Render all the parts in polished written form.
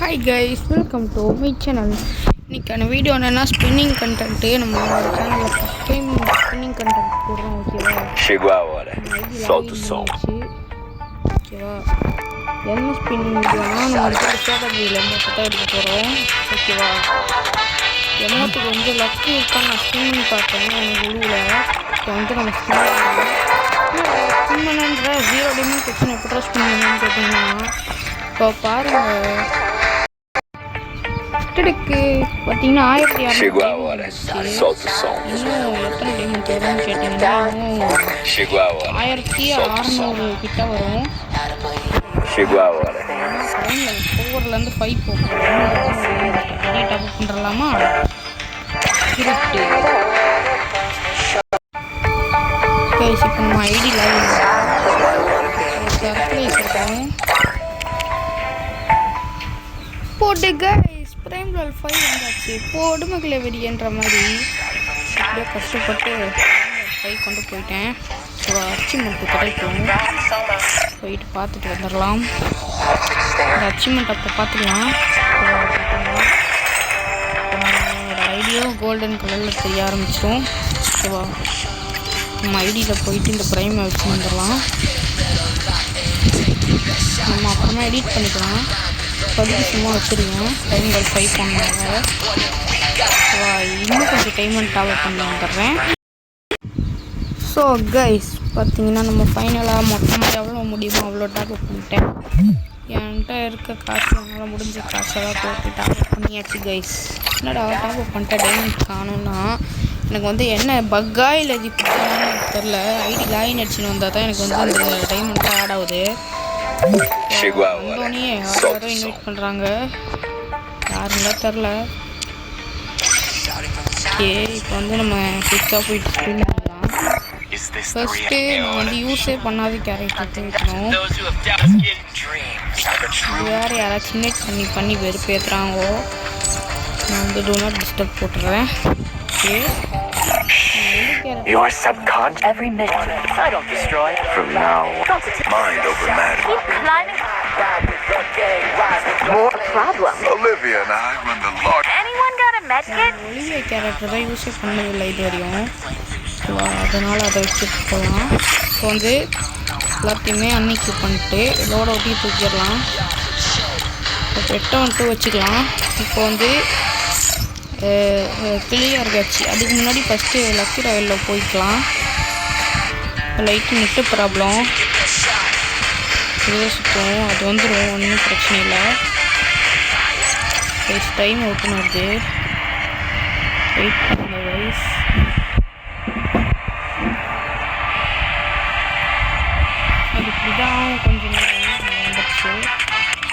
Hi guys, welcome to my channel. இன்றைக்கான video என்னென்னா spinning content. நம்ம சேனலில் ஃபஸ்ட் டைம் ஸ்பின்னிங் கண்டென்ட் போடுறோம். ஓகேவா, ஓகேவா. என்ன ஸ்பின்னிங் வீடியோனா நம்ம எடுத்து ஸ்ட்ராட்டஜியில் மட்டும் தான் எடுக்க போகிறோம். ஓகேவா, எமௌண்ட்டுக்கு வந்து லக்கு இருக்கான்னு நான் ஸ்பின் பண்ணி பார்த்தேன். எனக்கு உழுவில். இப்போ வந்து நம்ம ஸ்பின் பண்ணுன்ற 0 டைமண்ட் பிரச்சனை எப்போ ஸ்பின் பண்ணுன்னு கேட்டிங்கன்னா, இப்போ பாருங்கள், ஃபஸ்ட்டுக்கு பார்த்தீங்கன்னா 1600 இன்னும் எத்தனை டைமண்ட் வரும்னு கேட்டிங்கன்னா 1600 கிட்ட வரும். ஓவர்லேருந்து 5 போகிறோம். டாப் பண்ணுறலாமா? கைஸ், இப்போ நம்ம ஐடி லைவ் சர்ப்ரைஸ் இருக்கோம். போட்டு கைஸ், பிரைம் ரோல் 5 வந்தாச்சு. போடு மகளே வெடின்ற மாதிரி அப்படியே கஷ்டப்பட்டு 5 கொண்டு போயிட்டேன். ஸோ அச்சீவ்மெண்ட்டு கிடைக்கும். போயிட்டு பார்த்துட்டு வந்துடலாம். இந்த அச்சீவ்மெண்ட் அப்போ பார்த்துக்கலாம். ஐடியும் கோல்டன் கலரில் தெரிய ஆரம்பிச்சிடும். ஓகேவா, நம்ம ஐடியில் போயிட்டு இந்த ப்ரைமை வச்சு வந்துடலாம். நம்ம அப்புறமா எடிட் பண்ணிக்கலாம். இப்போதைக்கு சும்மா வச்சுருக்கேன். டைம் கால் 5 பண்ணாங்க. இன்னும் கொஞ்சம் டைமண்ட் டாப் பண்ணி வந்துடுறேன். ஸோ கைஸ், பார்த்தீங்கன்னா நம்ம ஃபைனலாக மொத்தமாக எவ்வளோ முடியுமோ அவ்வளோ டாப் பண்ணிட்டேன். என்கிட்ட இருக்க காசு, என்னால் முடிஞ்ச காசெல்லாம் போட்டு டாப் பண்ணியாச்சு கைஸ். என்னடா டாப் பண்ணிட்டேன் டைமண்ட் காணும்னா, எனக்கு வந்து என்ன பக்கா இல்லை இது எனக்கு தெரில. ஐடி லாயின் அடிச்சுன்னு வந்தால் தான் எனக்கு வந்து அந்த டைமண்ட்டாக ஆட் ஆகுது. வந்தோடனே யாரும் இன்வைட் பண்ணுறாங்க, யாருங்களா தெரில. ஓகே, இப்போ வந்து நம்ம குயிக்காக போயிட்டு ஸ்பின் பண்ணலாம். ஃபஸ்ட்டு நம்ம வந்து யூஸே பண்ணாத கேரக்டர் வைக்கணும். வேறு யாராச்சும் இன்வைட் பண்ணி வெறுப்பேற்றுறாங்கோ. நான் வந்து டூ நாட் டிஸ்டர்ப் போட்டுறேன். Okay, your subconscious every mission I don't destroy from now mind over matter. Keep climbing. More problem. Olivia and I run the large. Anyone got a med kit? Olivia character தான் யூஸே பண்ணதில்லை இது வரையும். அதனால் அதை வச்சுட்டு போகலாம். இப்போ வந்து எல்லாத்தையுமே அன்னைக்கு பண்ணிட்டு இதோட ஒட்டி தூக்கிடலாம். இப்போ பெட்டை வந்துட்டு வச்சுக்கலாம். இப்போ வந்து கிளியாக இருக்காச்சு. அதுக்கு முன்னாடி ஃபஸ்ட்டு லக்கி ராயலில் போய்க்கலாம். லைட்டு நெட்டு ப்ராப்ளம் இதை சுற்றும், அது வந்துடும், ஒன்றும் பிரச்சனை இல்லை. டைம் ஓப்பன் வருது, வெயிட் பண்ணுங்க கைஸ். அது இப்படி தான் கொஞ்சம் நேரம் வந்துடுச்சு.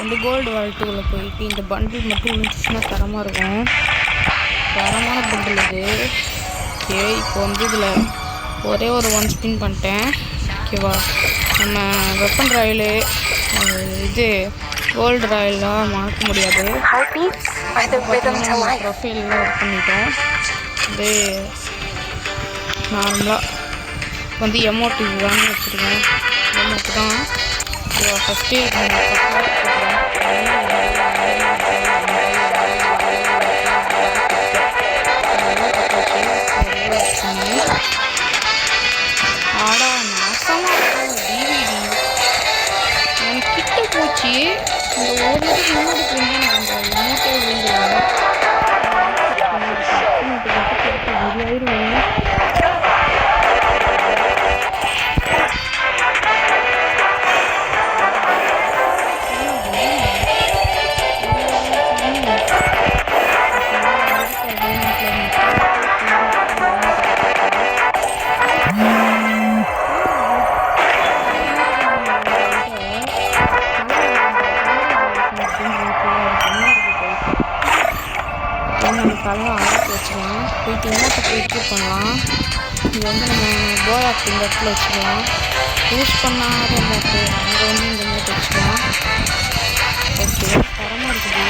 வந்து கோல்டு வால்ட்டுக்குள்ளே போயிட்டு இந்த பண்டில் மட்டும் இருந்துச்சுன்னா தரமாக இருக்கும். தரமான பண்டில் இது. ஓகே, இப்போ வந்து இதில் ஒரே ஒரு 1 ஸ்பின் பண்ணிட்டேன். ஓகேவா, நம்ம வெப்பன் ராயலு இது கோல்டு ராயலாக மறக்க முடியாது. ப்ரொஃபைலில் ஒர்க் பண்ணிட்டோம். இது நார்மலாக வந்து எமோட்டிவ் தான் வச்சுருக்கேன். எமோட்டு தான் ஃபஸ்ட்டு ஆடா நாசமாக டிவிடி எனக்கு கிட்ட போச்சு. இந்த ஒரு இதுக்கு முன்னாடி போயிருந்தா நான் அந்த எமோட்டே விழுந்துருவேன். ஆயிடுவேன். தலைவன் அழைச்சி வச்சுக்கலாம். போயிட்டு எமோட்டை போயிட்டு பண்ணலாம். இது வந்து நம்ம போயாக்கு இந்த இடத்துல வச்சுக்கலாம். யூஸ் பண்ணாத எமோட்டு அங்கே வந்து இந்த எமோட்டை வச்சுக்கலாம். ஓகே, தரமாக இருக்குது.